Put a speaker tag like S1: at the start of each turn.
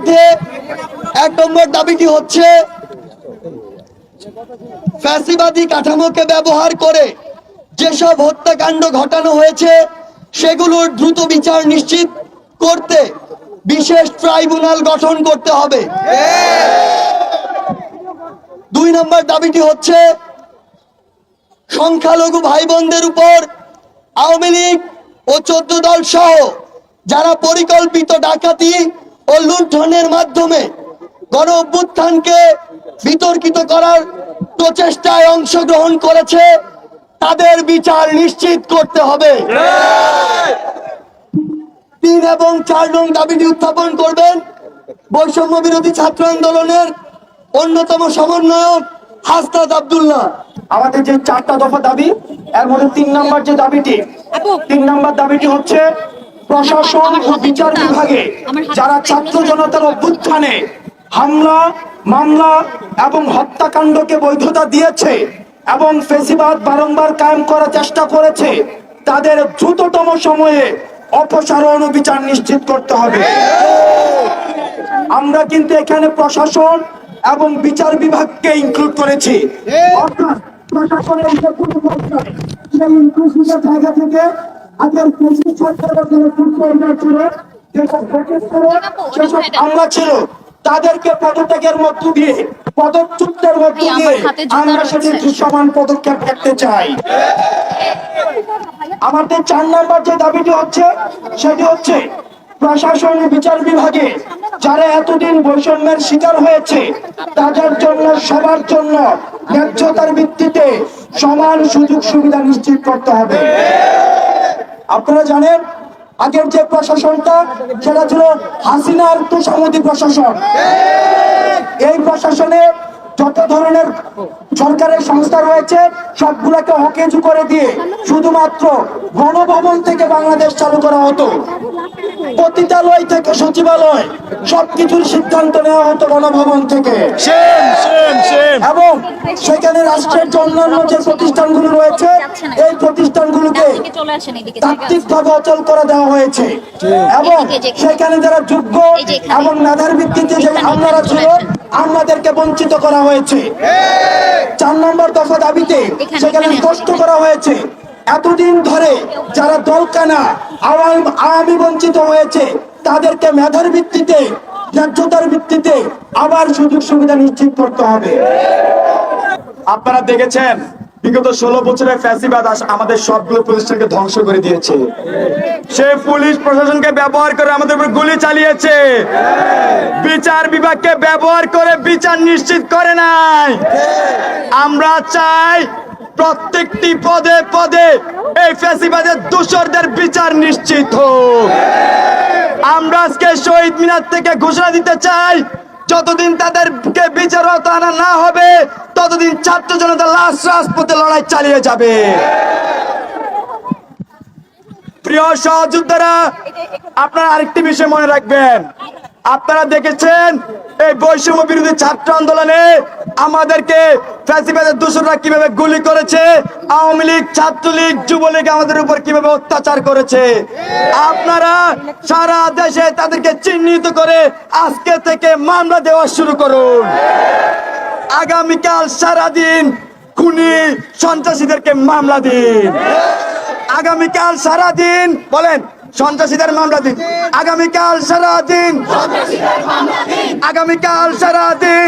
S1: মধ্যে 1 নম্বর দাবিটি হচ্ছে ফ্যাসিবাদী কাঠামোকে ব্যবহার করে যেসব হত্যাকাণ্ড ঘটানো হয়েছে সেগুলোর দ্রুত বিচার নিশ্চিত করতে বিশেষ ট্রাইব্যুনাল গঠন করতে হবে। 2 নম্বর দাবিটি হচ্ছে সংখ্যালঘু ভাই বোনদের উপর আওয়ামী লীগ ও 14 দল সহ যারা পরিকল্পিত ডাকাতি ও লুণ্ঠনের মাধ্যমে গণ অভ্যুত্থানকে বিতর্কিত করার প্রচেষ্টায় অংশগ্রহণ করেছে তাদের বিচার নিশ্চিত করতে হবে। 3 এবং 4 নং দাবিটি উত্থাপন করবেন বৈষম্য বিরোধী ছাত্র আন্দোলনের অন্যতম সমন্বয়ক হাসনাত আব্দুল্লাহ।
S2: আমাদের যে 4টা দফা দাবি এর মধ্যে 3 নম্বর যে দাবিটি 3 নম্বর দাবিটি হচ্ছে প্রশাসন ও বিচার বিভাগে যারা ছাত্র জনতার অভ্যুত্থানে হামলা মামলা এবং হত্যাকাণ্ডকে বৈধতা দিয়েছে এবং ফ্যাসিবাদ বারংবার কায়েম করার চেষ্টা করেছে তাদের দ্রুততম সময়ে অপসারণ ও বিচার নিশ্চিত করতে হবে। আমরা কিন্তু এখানে প্রশাসন এবং বিচার বিভাগকে ইনক্লুড করেছি। অর্থাৎ প্রশাসনের যে কোনো পর্যায়ে সেই ইনক্লুসিভের জায়গা থেকে আগের কৃষি সরকারের যে পূর্ণ ছিল যেসব সেসব আমরা ছিল তাদেরকে পদত্যাগের মধ্য দিয়ে পদচ্যুতের মধ্য দিয়ে আমরা সেটি সমান পদক্ষেপ করতে চাই। আমাদের 4 নম্বর যে দাবিটি হচ্ছে সেটি হচ্ছে প্রশাসন ও বিচার বিভাগে যারা এতদিন বৈষম্যের শিকার হয়েছে তাদের জন্য সবার জন্য ন্যায্যতার ভিত্তিতে সমান সুযোগ সুবিধা নিশ্চিত করতে হবে। আপনারা জানেন আগের যে প্রশাসনটা সেটা ছিল হাসিনার তোষামোদী প্রশাসন। এই প্রশাসনে যত ধরনের সরকারের সংস্থা রয়েছে সবগুলোকে অকেজু করে দিয়ে শুধুমাত্র গণভবন থেকে বাংলাদেশ চালু করা হতো। পতিতালয় থেকে সচিবালয় সবকিছুর সিদ্ধান্ত নেওয়া হতো গণভবন থেকে। এবং সেখানে রাষ্ট্রের অন্যান্য যে প্রতিষ্ঠানগুলো রয়েছে এই প্রতিষ্ঠানগুলোকে তাত্ত্বিকভাবে অচল করে দেওয়া হয়েছে এবং সেখানে যারা যোগ্য এবং মেধার ভিত্তিতে যে আমলারা ছিল আমাদেরকে বঞ্চিত করা হয়েছে। 4 নম্বর দফা দাবিতে সেখানে স্পষ্ট করা হয়েছে এতদিন ধরে যারা দলকানা আওয়ামী বঞ্চিত হয়েছে তাদেরকে মেধার ভিত্তিতে ন্যায্যতার ভিত্তিতে আবার সুযোগ সুবিধা নিশ্চিত করতে হবে।
S3: আপনারা দেখেছেন বিগত 16 বছরের ফ্যাসিবাদ আমাদের সবগুলো প্রতিষ্ঠানকে ধ্বংস করে দিয়েছে। সে পুলিশ প্রশাসনকে ব্যবহার করে আমাদের উপর গুলি চালিয়েছে, বিচার বিভাগকে ব্যবহার করে বিচার নিশ্চিত করে নাই। আমরা চাই প্রত্যেকটি পদে পদে এই ফ্যাসিবাদের দোষরদের বিচার নিশ্চিত হোক। আমরা আজকে শহীদ মিনার থেকে ঘোষণা দিতে চাই যতদিন তাদেরকে বিচার আনা না হবে ততদিন ছাত্র জনতা লাশ রাজপথে লড়াই চালিয়ে যাবে। প্রিয় সহযোদ্ধারা, আপনারা আরেকটি বিষয় মনে রাখবেন, আপনারা দেখেছেন এই বৈষম্য বিরোধী ছাত্র আন্দোলনে আমাদেরকে ফ্যাসিবাদের দোসররা কিভাবে গুলি করেছে, আওয়ামী লীগ ছাত্রলীগ যুবলীগ আমাদের উপর কিভাবে অত্যাচার করেছে। আপনারা সারা দেশে তাদেরকে চিহ্নিত করে আজকে থেকে মামলা দেওয়া শুরু করুন। আগামীকাল সারাদিন খুনি সন্ত্রাসীদেরকে মামলা দিন। আগামীকাল সারাদিন বলেন সন্ত্রাসীদের মামলা দিন। আগামীকাল সারাদিন আগামীকাল সারাদিন